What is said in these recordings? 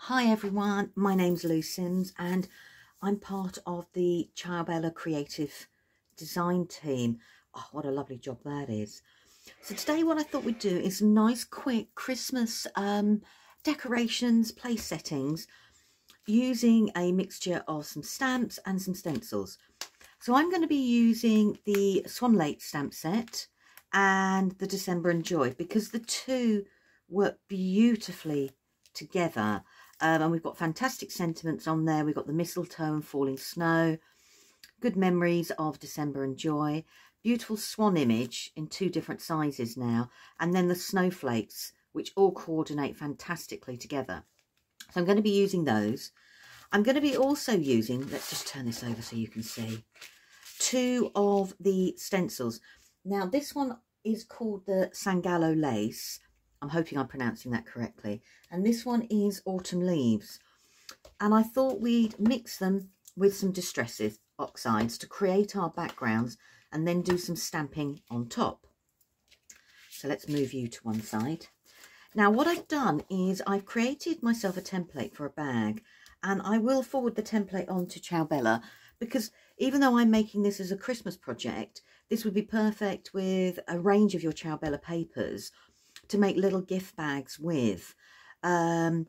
Hi everyone, my name's Lou Sims and I'm part of the Ciao Creative Design team. Oh, what a lovely job that is. So today what I thought we'd do is some nice quick Christmas decorations, place settings using a mixture of some stamps and some stencils. So I'm going to be using the Swan Lake stamp set and the December and Joy because the two work beautifully together. And we've got fantastic sentiments on there. We've got the mistletoe and falling snow, good memories of December and Joy, beautiful swan image in two different sizes now, and then the snowflakes, which all coordinate fantastically together. So I'm going to be using those. I'm going to be also using, let's just turn this over so you can see, two of the stencils. Now this one is called the Sangallo Lace. I'm hoping I'm pronouncing that correctly. And this one is Autumn Leaves. And I thought we'd mix them with some Distress Oxides to create our backgrounds and then do some stamping on top. So let's move you to one side. Now what I've done is I've created myself a template for a bag, and I will forward the template on to Ciao Bella because even though I'm making this as a Christmas project, this would be perfect with a range of your Ciao Bella papers to make little gift bags with. And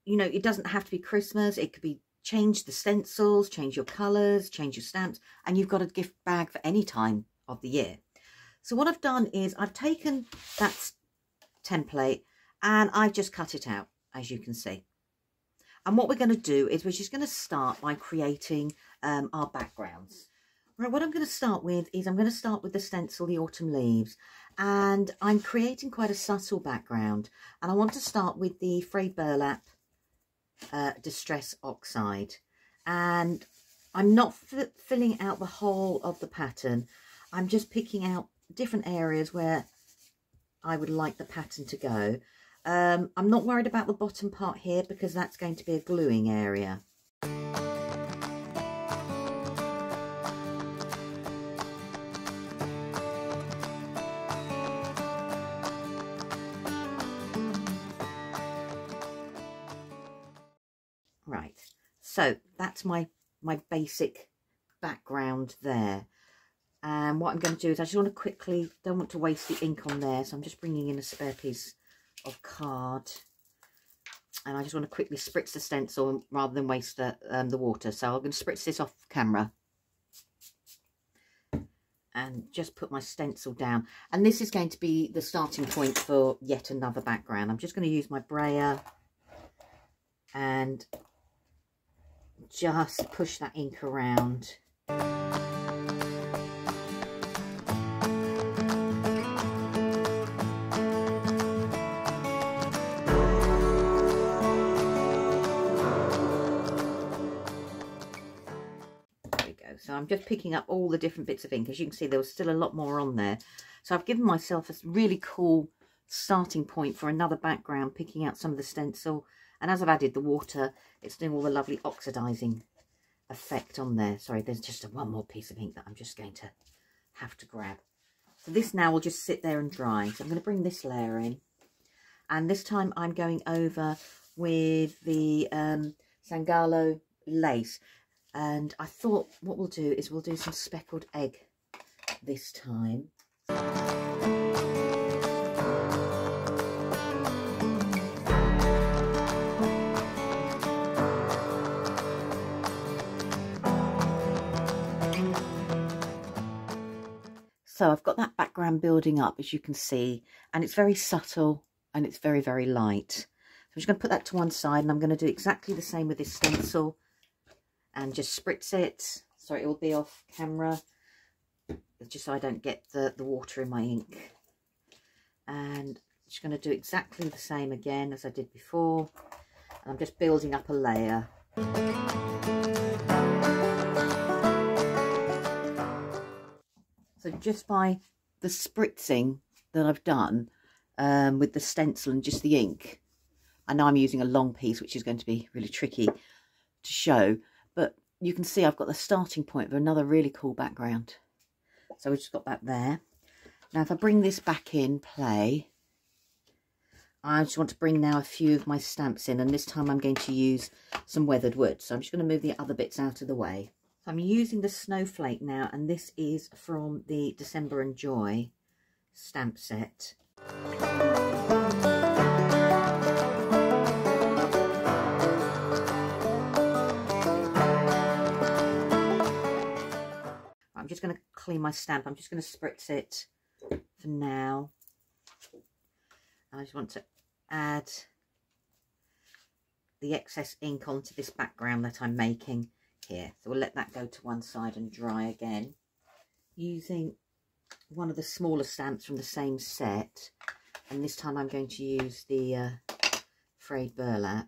you know, it doesn't have to be Christmas. It could be change the stencils, change your colours, change your stamps, and you've got a gift bag for any time of the year. So what I've done is I've taken that template and I've just cut it out, as you can see. And what we're going to do is we're just going to start by creating our backgrounds. Right, what I'm going to start with is I'm going to start with the stencil, the Autumn Leaves, and I'm creating quite a subtle background, and I want to start with the frayed burlap Distress Oxide, and I'm not filling out the whole of the pattern. I'm just picking out different areas where I would like the pattern to go. I'm not worried about the bottom part here because that's going to be a gluing area. Right, so that's my basic background there. And what I'm going to do is I just want to quickly, don't want to waste the ink on there, so I'm just bringing in a spare piece of card, and I just want to quickly spritz the stencil rather than waste the water. So I'm going to spritz this off camera and just put my stencil down, and this is going to be the starting point for yet another background. I'm just going to use my brayer and just push that ink around. So I'm just picking up all the different bits of ink. As you can see, there was still a lot more on there. So I've given myself a really cool starting point for another background, picking out some of the stencil. And as I've added the water, it's doing all the lovely oxidizing effect on there. Sorry, there's just one more piece of ink that I'm just going to have to grab. So this now will just sit there and dry. So I'm going to bring this layer in. And this time I'm going over with the Sangallo Lace. And I thought what we'll do is we'll do some speckled egg this time. So I've got that background building up, as you can see, and it's very subtle and it's very, very light. So I'm just going to put that to one side, and I'm going to do exactly the same with this stencil and just spritz it. Sorry, it will be off camera, just so I don't get the water in my ink. And I'm just going to do exactly the same again as I did before. And I'm just building up a layer. So just by the spritzing that I've done with the stencil and just the ink, I know I'm using a long piece, which is going to be really tricky to show, but you can see I've got the starting point of another really cool background. So we've just got that there. Now if I bring this back in play, I just want to bring now a few of my stamps in, and this time I'm going to use some weathered wood. So I'm just going to move the other bits out of the way. So I'm using the Snowflake now, and this is from the December and Joy stamp set. I'm just going to clean my stamp. I'm just going to spritz it for now. I just want to add the excess ink onto this background that I'm making here. So we'll let that go to one side and dry again. Using one of the smaller stamps from the same set, and this time I'm going to use the frayed burlap.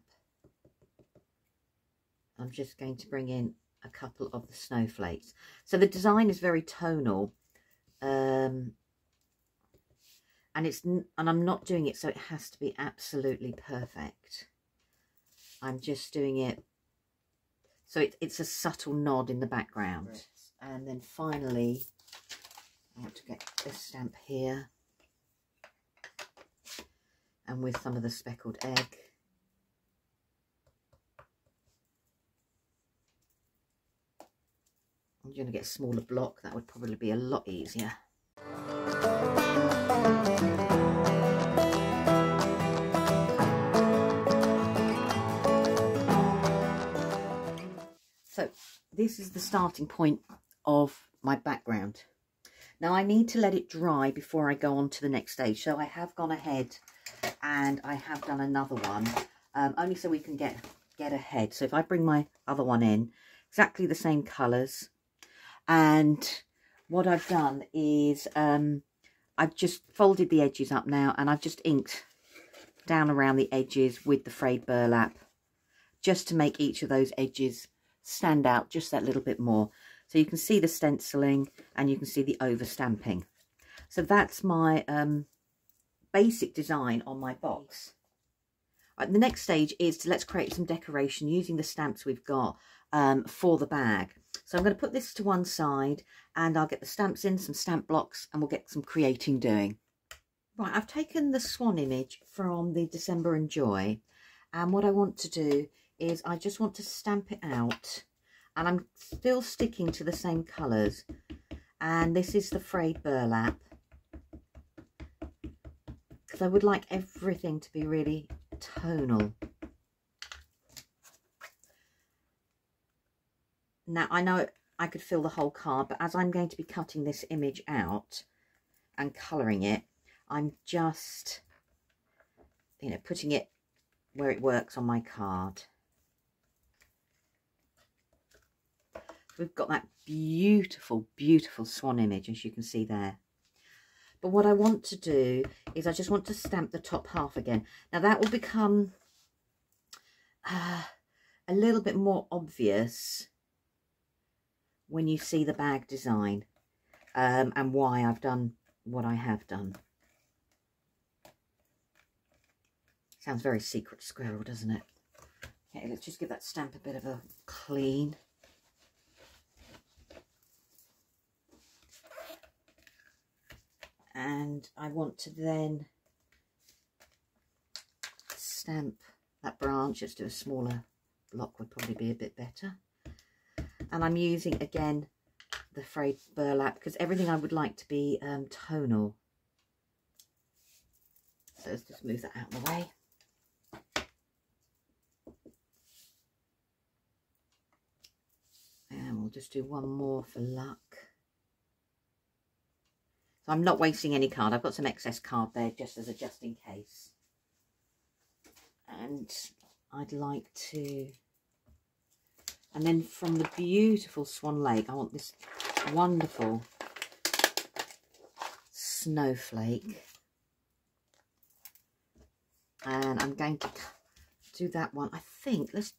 I'm just going to bring in a couple of the snowflakes. So the design is very tonal, and I'm not doing it so it has to be absolutely perfect. I'm just doing it so it's a subtle nod in the background. Right. And then finally, I want to get this stamp here, and with some of the speckled egg. I'm going to get a smaller block. That would probably be a lot easier. So this is the starting point of my background. Now I need to let it dry before I go on to the next stage. So I have gone ahead and I have done another one, only so we can get ahead. So if I bring my other one in, exactly the same colours. And what I've done is I've just folded the edges up now, and I've just inked down around the edges with the frayed burlap, just to make each of those edges stand out just that little bit more. So you can see the stenciling and you can see the over stamping. So that's my basic design on my box. Right, the next stage is let's create some decoration using the stamps we've got for the bag. So I'm going to put this to one side, and I'll get the stamps in, some stamp blocks, and we'll get some creating doing. Right, I've taken the swan image from the December and Joy, and what I want to do is I just want to stamp it out, and I'm still sticking to the same colours, and this is the frayed burlap, because I would like everything to be really tonal. Now I know I could fill the whole card, but as I'm going to be cutting this image out and colouring it, I'm just, you know, putting it where it works on my card. We've got that beautiful, beautiful swan image, as you can see there. But what I want to do is I just want to stamp the top half again. Now that will become a little bit more obvious when you see the bag design, and why I've done what I have done. Sounds very Secret Squirrel, doesn't it? Okay, let's just give that stamp a bit of a clean. And I want to then stamp that branch. Let's do a smaller block, would probably be a bit better. And I'm using again the frayed burlap, because everything I would like to be tonal. So let's just move that out of the way. And we'll just do one more for luck. So I'm not wasting any card. I've got some excess card there just in case. And I'd like to... And then from the beautiful Swan Lake, I want this wonderful snowflake. And I'm going to do that one. I think, let's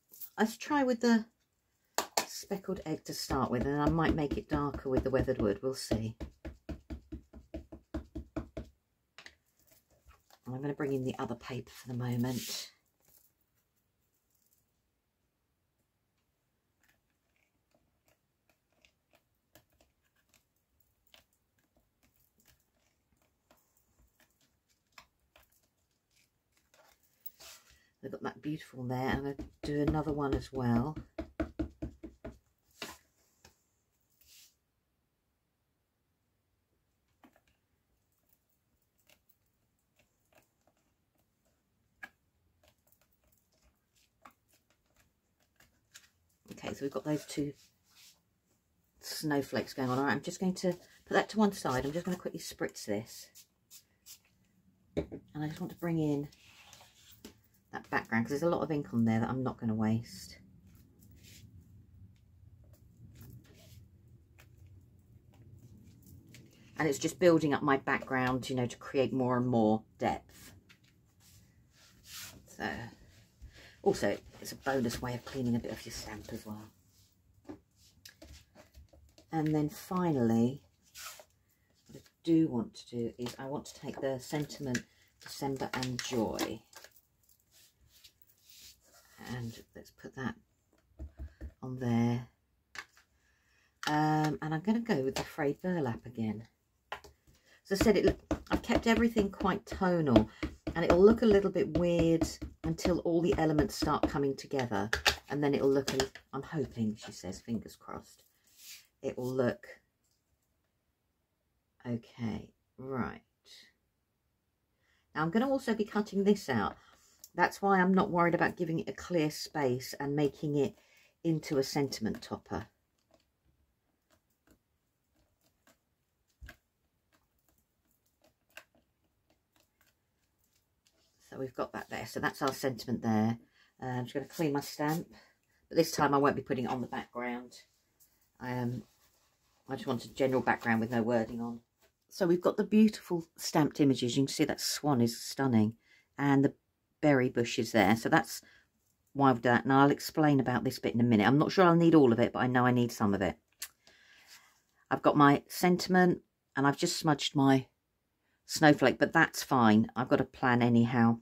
try with the speckled egg to start with, and I might make it darker with the weathered wood. We'll see. I'm going to bring in the other paper for the moment. They've got that beautiful there. I'm going to do another one as well. Okay, so we've got those two snowflakes going on. All right, I'm just going to put that to one side. I'm just going to quickly spritz this. And I just want to bring in that background because there's a lot of ink on there that I'm not going to waste. And it's just building up my background, you know, to create more and more depth. So, also, it's a bonus way of cleaning a bit of your stamp as well. And then finally, what I do want to do is I want to take the Sentiment December and Joy. And let's put that on there. And I'm going to go with the frayed burlap again. As I said, I've kept everything quite tonal, and it'll look a little bit weird until all the elements start coming together, and then it'll look, I'm hoping, she says, fingers crossed, it will look okay. Right. Now I'm going to also be cutting this out. That's why I'm not worried about giving it a clear space and making it into a sentiment topper. So we've got that there. So that's our sentiment there. I'm just going to clean my stamp. But this time I won't be putting it on the background. I just want a general background with no wording on. So we've got the beautiful stamped images. You can see that swan is stunning. And the berry bush is there. So that's why I've done that. And I'll explain about this bit in a minute. I'm not sure I'll need all of it, but I know I need some of it. I've got my sentiment and I've just smudged my snowflake, but that's fine. I've got a plan anyhow.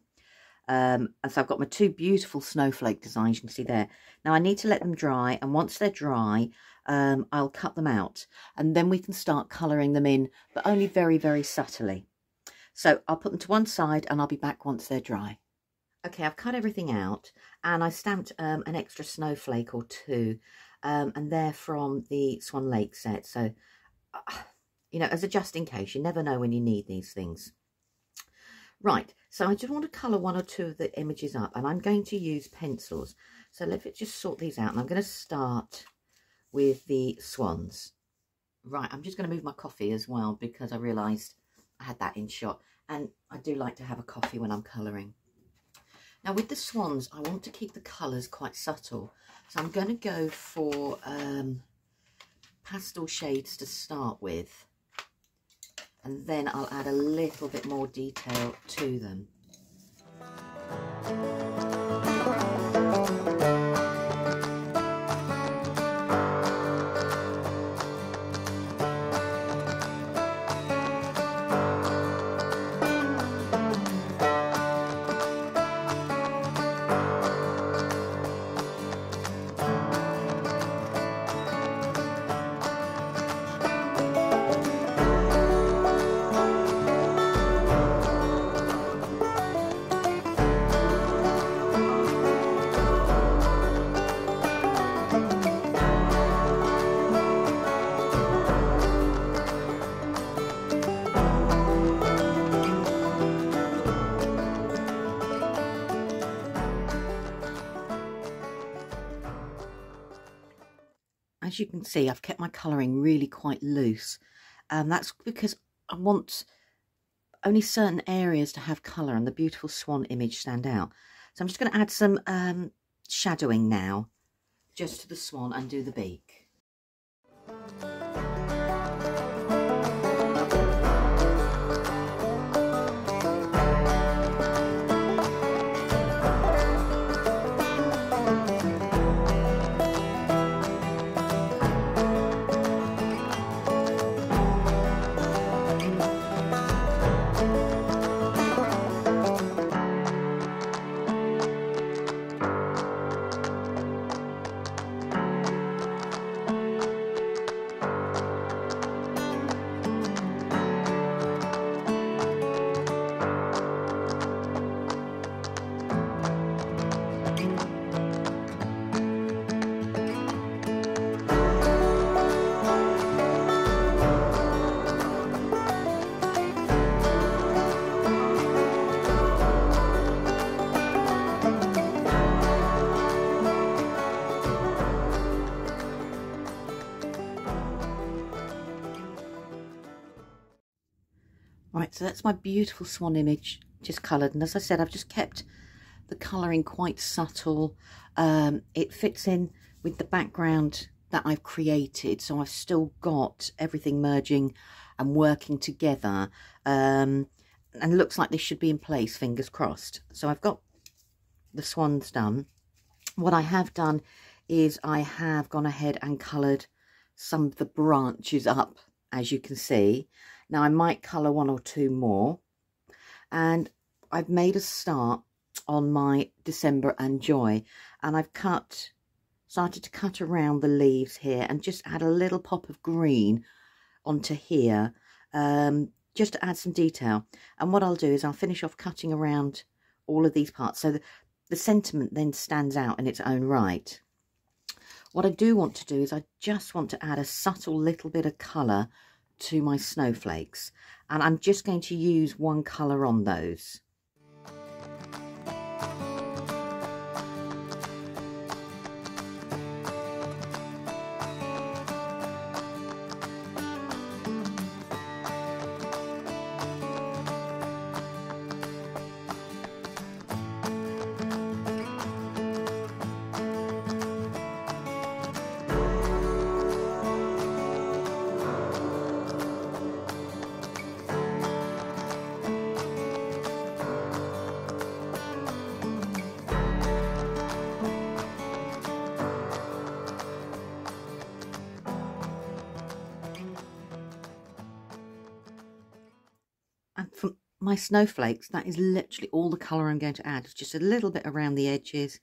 And so I've got my two beautiful snowflake designs, you can see there. Now I need to let them dry, and once they're dry, I'll cut them out, and then we can start colouring them in, but only very, very subtly. So I'll put them to one side and I'll be back once they're dry. Okay, I've cut everything out, and I stamped an extra snowflake or two, and they're from the Swan Lake set. So, you know, as a just in case, you never know when you need these things. Right, so I just want to colour one or two of the images up, and I'm going to use pencils. So let's just sort these out, and I'm going to start with the swans. Right, I'm just going to move my coffee as well, because I realised I had that in shot, and I do like to have a coffee when I'm colouring. Now with the swans, I want to keep the colours quite subtle, so I'm going to go for pastel shades to start with, and then I'll add a little bit more detail to them. As you can see, I've kept my colouring really quite loose. That's because I want only certain areas to have colour and the beautiful swan image stand out. So I'm just going to add some shadowing now, just to the swan, and do the beak. so that's my beautiful swan image just coloured, and as I said, I've just kept the colouring quite subtle. It fits in with the background that I've created, so I've still got everything merging and working together, and it looks like this should be in place, fingers crossed. So I've got the swans done. What I have done is I have gone ahead and coloured some of the branches up, as you can see. Now I might colour one or two more, and I've made a start on my December and Joy, and I've started to cut around the leaves here and just add a little pop of green onto here, just to add some detail. And what I'll do is I'll finish off cutting around all of these parts so that the sentiment then stands out in its own right. What I do want to do is I just want to add a subtle little bit of colour to my snowflakes, and I'm just going to use one colour on those. And for my snowflakes, that is literally all the colour I'm going to add. It's just a little bit around the edges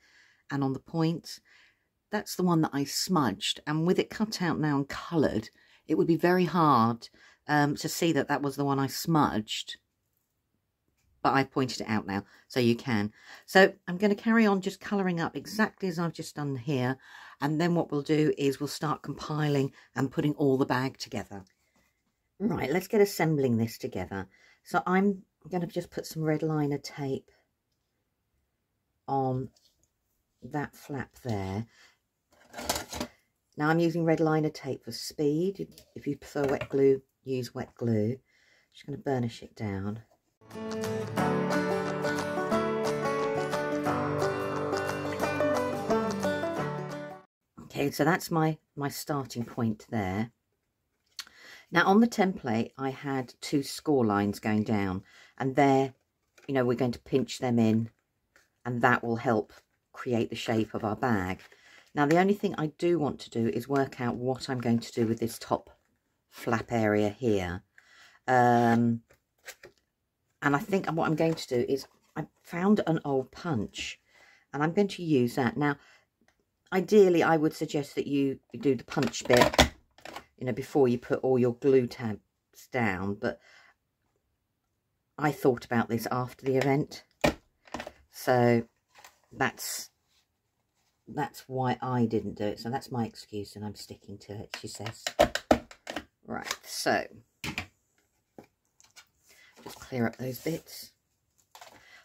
and on the points. That's the one that I smudged, and with it cut out now and coloured, it would be very hard to see that that was the one I smudged. But I pointed it out now, so you can. So I'm going to carry on just colouring up exactly as I've just done here, and then what we'll do is we'll start compiling and putting all the bag together. Right, let's get assembling this together. So I'm going to just put some red liner tape on that flap there. Now I'm using red liner tape for speed. If you prefer wet glue, use wet glue. Just going to burnish it down. Okay, so that's my starting point there. Now on the template, I had 2 score lines going down, and there, you know, we're going to pinch them in, and that will help create the shape of our bag. Now the only thing I do want to do is work out what I'm going to do with this top flap area here. And I think what I'm going to do is I found an old punch, and I'm going to use that. Now, ideally, I would suggest that you do the punch bit, you know, before you put all your glue tabs down, but I thought about this after the event, so that's why I didn't do it. So that's my excuse, and I'm sticking to it, she says. Right, so just clear up those bits.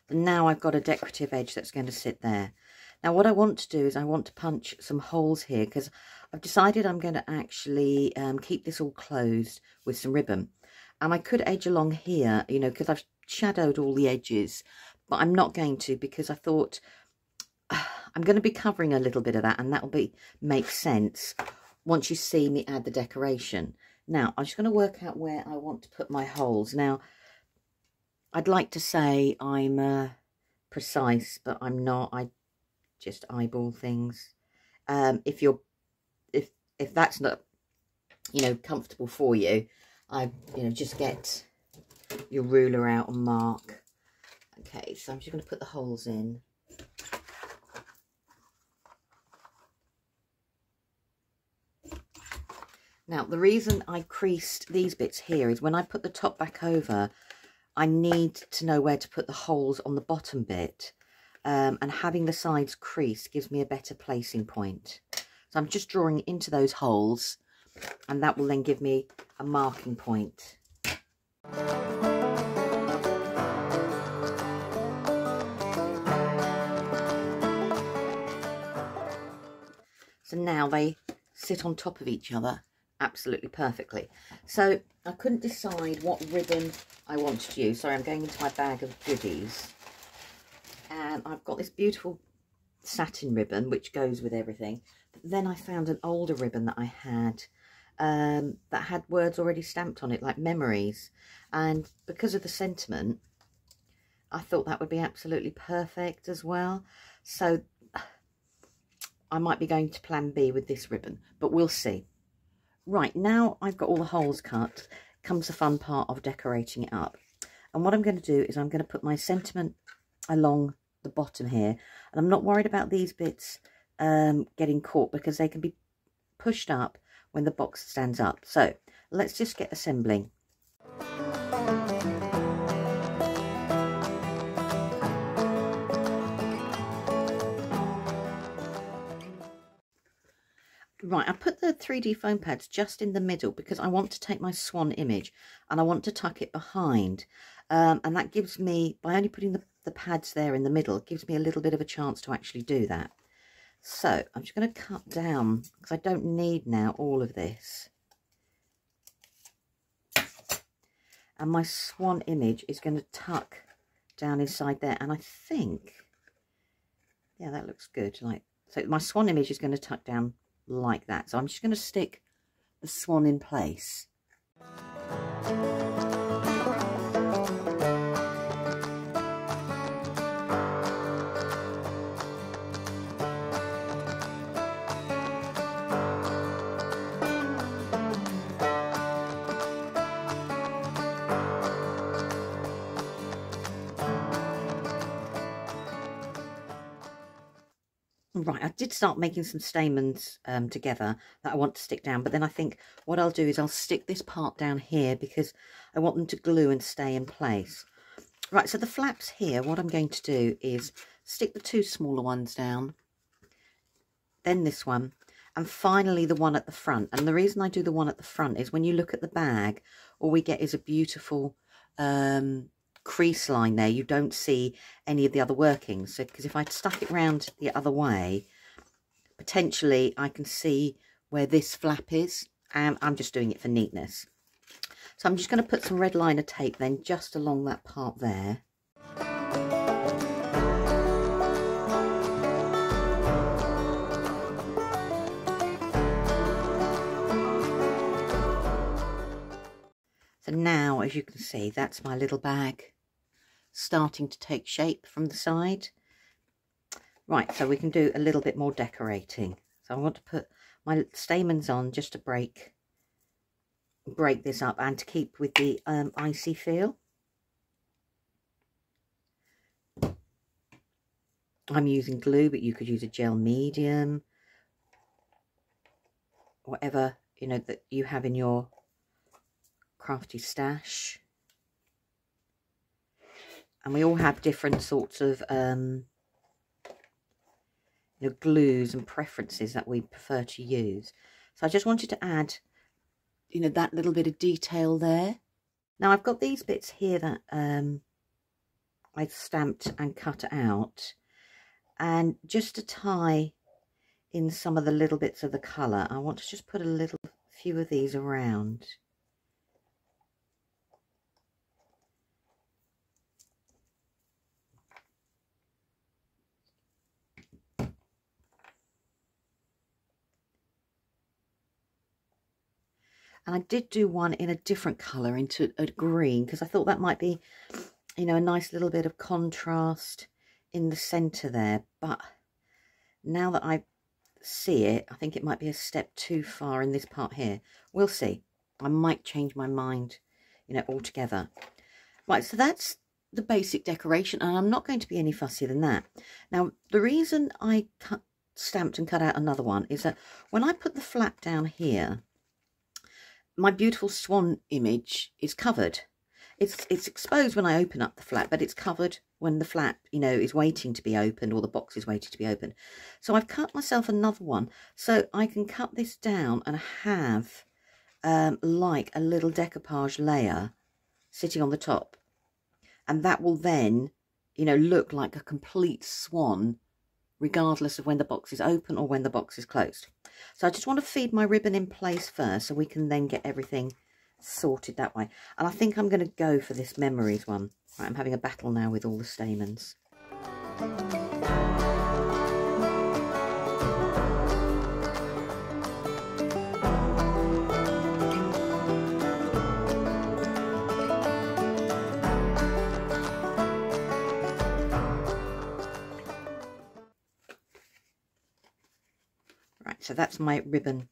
And now I've got a decorative edge that's going to sit there. Now what I want to do is I want to punch some holes here, because I've decided I'm going to actually keep this all closed with some ribbon. And I could edge along here, you know, because I've shadowed all the edges, but I'm not going to, because I thought I'm going to be covering a little bit of that, and that'll make sense once you see me add the decoration. Now I'm just going to work out where I want to put my holes. Now I'd like to say I'm precise, but I'm not. I just eyeball things. If that's not, you know, comfortable for you, just get your ruler out and mark. Okay, so I'm just going to put the holes in. Now the reason I creased these bits here is when I put the top back over, I need to know where to put the holes on the bottom bit, and having the sides creased gives me a better placing point. So I'm just drawing into those holes, and that will then give me a marking point. So now they sit on top of each other, absolutely perfectly. So I couldn't decide what ribbon I wanted to use. Sorry, I'm going into my bag of goodies. And I've got this beautiful satin ribbon, which goes with everything. But then I found an older ribbon that I had that had words already stamped on it, like memories. And because of the sentiment, I thought that would be absolutely perfect as well. So I might be going to plan B with this ribbon, but we'll see. Right, now I've got all the holes cut, comes the fun part of decorating it up. And what I'm going to do is I'm going to put my sentiment along the bottom here. And I'm not worried about these bits getting caught, because they can be pushed up when the box stands up. So let's just get assembling. Right, I put the 3D foam pads just in the middle because I want to take my swan image and I want to tuck it behind. And that gives me, by only putting the pads there in the middle, it gives me a little bit of a chance to actually do that. So I'm just going to cut down, because I don't need now all of this. And my swan image is going to tuck down inside there. And I think, yeah, that looks good. So my swan image is going to tuck down like that. So I'm just going to stick the swan in place. Right, I did start making some stamens together that I want to stick down, but then I think what I'll do is I'll stick this part down here because I want them to glue and stay in place. Right, so the flaps here, what I'm going to do is stick the two smaller ones down, then this one, and finally the one at the front. And the reason I do the one at the front is when you look at the bag, all we get is a beautiful crease line there. You don't see any of the other workings. So because if I stuck it round the other way, potentially I can see where this flap is, and I'm just doing it for neatness. So I'm just going to put some red liner tape then just along that part there. So now, as you can see, that's my little bag starting to take shape from the side. Right, so we can do a little bit more decorating. So I want to put my stamens on just to break this up and to keep with the icy feel. I'm using glue, but you could use a gel medium, whatever, you know, that you have in your crafty stash. And we all have different sorts of you know, glues and preferences that we prefer to use. So I just wanted to add, you know, that little bit of detail there. Now I've got these bits here that I've stamped and cut out, and just to tie in some of the little bits of the colour, I want to just put a few of these around. And I did do one in a different colour, into a green, because I thought that might be, you know, a nice little bit of contrast in the centre there. But now that I see it, I think it might be a step too far in this part here. We'll see. I might change my mind, you know, altogether. Right, so that's the basic decoration, and I'm not going to be any fussier than that. Now, the reason I stamped and cut out another one is that when I put the flap down here, my beautiful swan image is covered. It's exposed when I open up the flap, but it's covered when the flap, you know, is waiting to be opened, or the box is waiting to be opened. So I've cut myself another one so I can cut this down and have like a little decoupage layer sitting on the top, and that will then, you know, look like a complete swan regardless of when the box is open or when the box is closed. So I just want to feed my ribbon in place first so we can then get everything sorted that way. And I think I'm going to go for this Memories one. Right, I'm having a battle now with all the stamens. Right, so that's my ribbon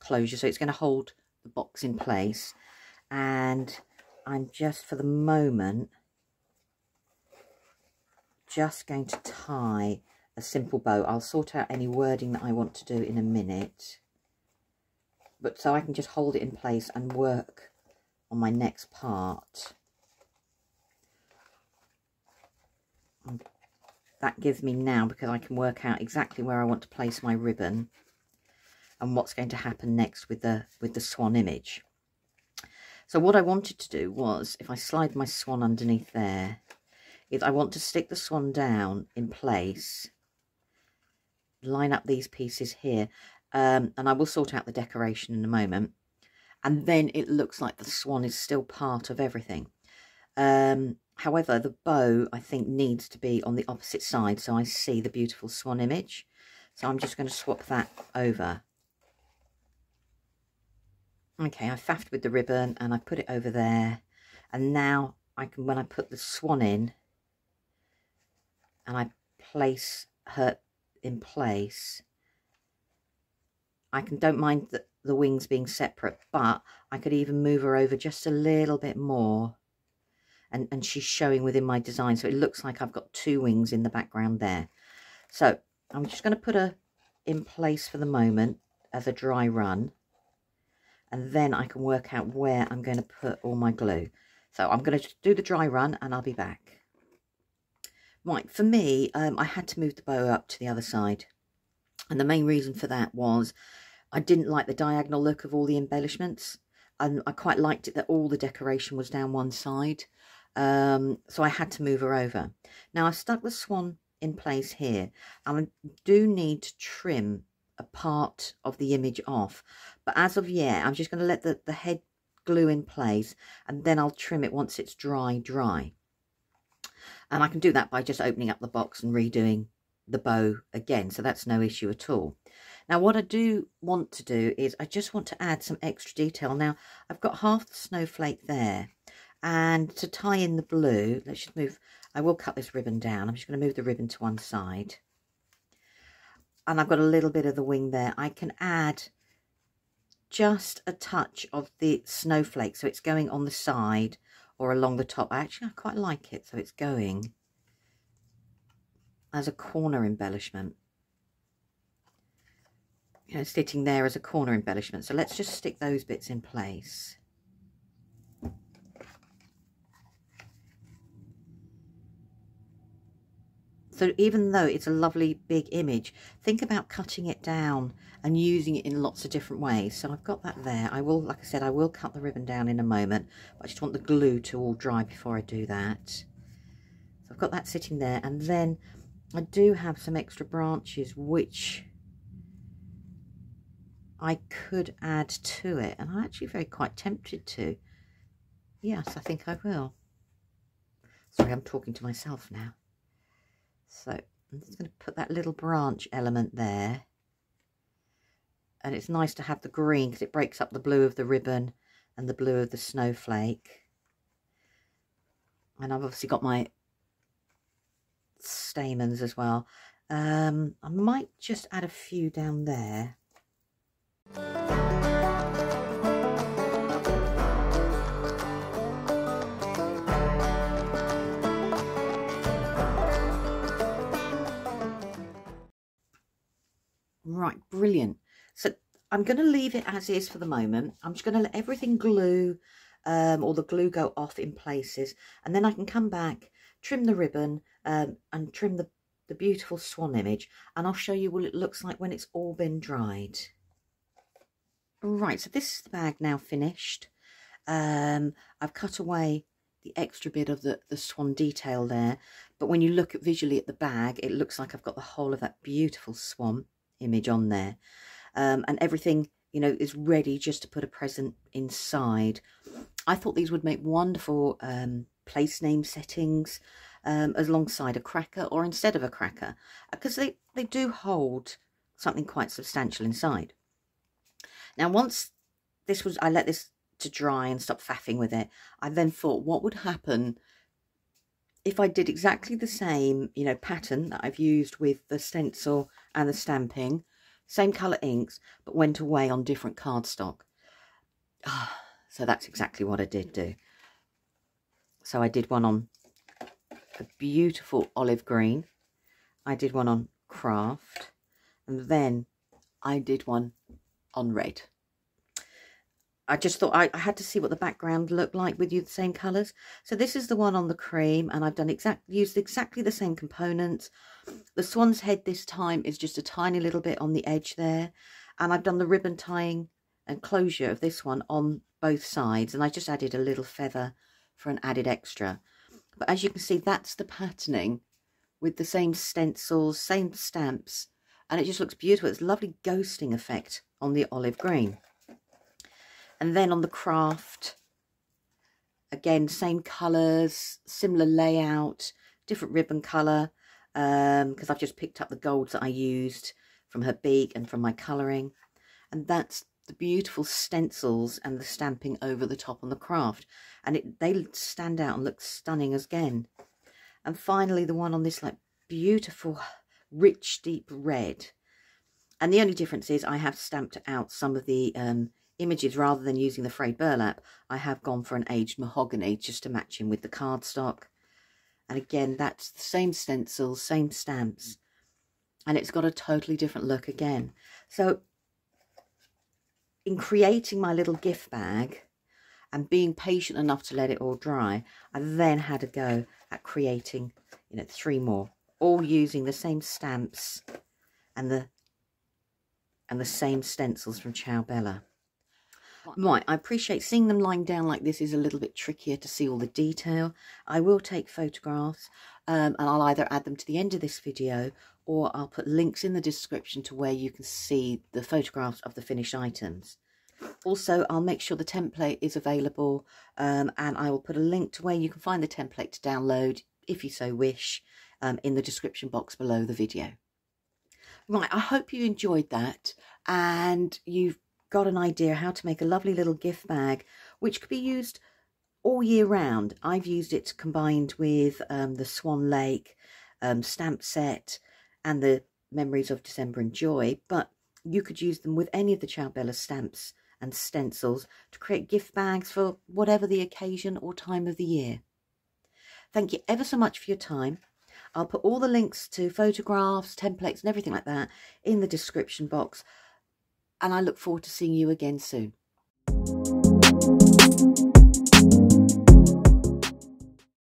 closure, so it's going to hold the box in place, and I'm just, for the moment, just going to tie a simple bow. I'll sort out any wording that I want to do in a minute, but so I can just hold it in place and work on my next part. And that gives me now, because I can work out exactly where I want to place my ribbon and what's going to happen next with the swan image. So what I wanted to do was, if I slide my swan underneath there, is I want to stick the swan down in place, line up these pieces here, and I will sort out the decoration in a moment, and then it looks like the swan is still part of everything. However, the bow, I think, needs to be on the opposite side so I see the beautiful swan image. So I'm just going to swap that over. Okay, I faffed with the ribbon and I put it over there, and now I can, when I put the swan in and I place her in place, I don't mind the wings being separate, but I could even move her over just a little bit more, and she's showing within my design, so it looks like I've got two wings in the background there. So I'm just going to put her in place for the moment as a dry run, and then I can work out where I'm going to put all my glue. So I'm going to do the dry run and I'll be back. Right, for me, I had to move the bow up to the other side. And the main reason for that was I didn't like the diagonal look of all the embellishments. And I quite liked it that all the decoration was down one side. So I had to move her over. Now I've stuck the swan in place here. And I do need to trim a part of the image off, but as of yet I'm just going to let the head glue in place, and then I'll trim it once it's dry, and I can do that by just opening up the box and redoing the bow again, so that's no issue at all. Now what I do want to do is I just want to add some extra detail. Now I've got half the snowflake there, and to tie in the blue, let's just move, I will cut this ribbon down. I'm just going to move the ribbon to one side. And I've got a little bit of the wing there. I can add just a touch of the snowflake, so it's going on the side or along the top. I quite like it, so it's going as a corner embellishment. You know, sitting there as a corner embellishment. So let's just stick those bits in place. So even though it's a lovely big image, think about cutting it down and using it in lots of different ways. So I've got that there. I will, like I said, I will cut the ribbon down in a moment, but I just want the glue to all dry before I do that. So I've got that sitting there, and then I do have some extra branches which I could add to it, and I'm actually quite tempted to. Yes, I think I will. Sorry, I'm talking to myself now. So I'm just going to put that little branch element there. And it's nice to have the green because it breaks up the blue of the ribbon and the blue of the snowflake. And I've obviously got my stamens as well. I might just add a few down there. Right, brilliant. So I'm going to leave it as is for the moment. I'm just going to let everything glue, or the glue go off in places, and then I can come back, trim the ribbon, and trim the beautiful swan image, and I'll show you what it looks like when it's all been dried. Right, so this is the bag now finished. I've cut away the extra bit of the swan detail there, but when you look at visually at the bag, it looks like I've got the whole of that beautiful swan image on there. And everything, you know, is ready just to put a present inside. I thought these would make wonderful place name settings alongside a cracker or instead of a cracker, because they do hold something quite substantial inside. Now, once I let this to dry and stop faffing with it, I then thought, what would happen if I did exactly the same, you know, pattern that I've used with the stencil and the stamping, same colour inks, but went away on different cardstock. So that's exactly what I did do. So I did one on a beautiful olive green. I did one on craft. And then I did one on red. I just thought I had to see what the background looked like with the same colours. So this is the one on the cream, and I've done used exactly the same components. The swan's head this time is just a tiny little bit on the edge there. And I've done the ribbon tying and closure of this one on both sides. And I just added a little feather for an added extra. But as you can see, that's the patterning with the same stencils, same stamps. And it just looks beautiful. It's a lovely ghosting effect on the olive green. And then on the craft, again, same colours, similar layout, different ribbon colour, because I've just picked up the golds that I used from her beak and from my colouring. And that's the beautiful stencils and the stamping over the top on the craft. And they stand out and look stunning again. And finally, the one on this like beautiful, rich, deep red. And the only difference is I have stamped out some of the images rather than using the frayed burlap. I have gone for an aged mahogany just to match in with the cardstock. And again, that's the same stencils, same stamps, and it's got a totally different look again. So in creating my little gift bag and being patient enough to let it all dry, I then had a go at creating, you know, 3 more, all using the same stamps and the same stencils from Ciao Bella. Right, I appreciate seeing them lying down like this is a little bit trickier to see all the detail. I will take photographs and I'll either add them to the end of this video, or I'll put links in the description to where you can see the photographs of the finished items. Also, I'll make sure the template is available, and I will put a link to where you can find the template to download if you so wish in the description box below the video. Right, I hope you enjoyed that and you've got an idea how to make a lovely little gift bag which could be used all year round. I've used it combined with the Swan Lake stamp set and the Memories of December and Joy, but you could use them with any of the Ciao Bella stamps and stencils to create gift bags for whatever the occasion or time of the year. Thank you ever so much for your time. I'll put all the links to photographs, templates and everything like that in the description box. And I look forward to seeing you again soon.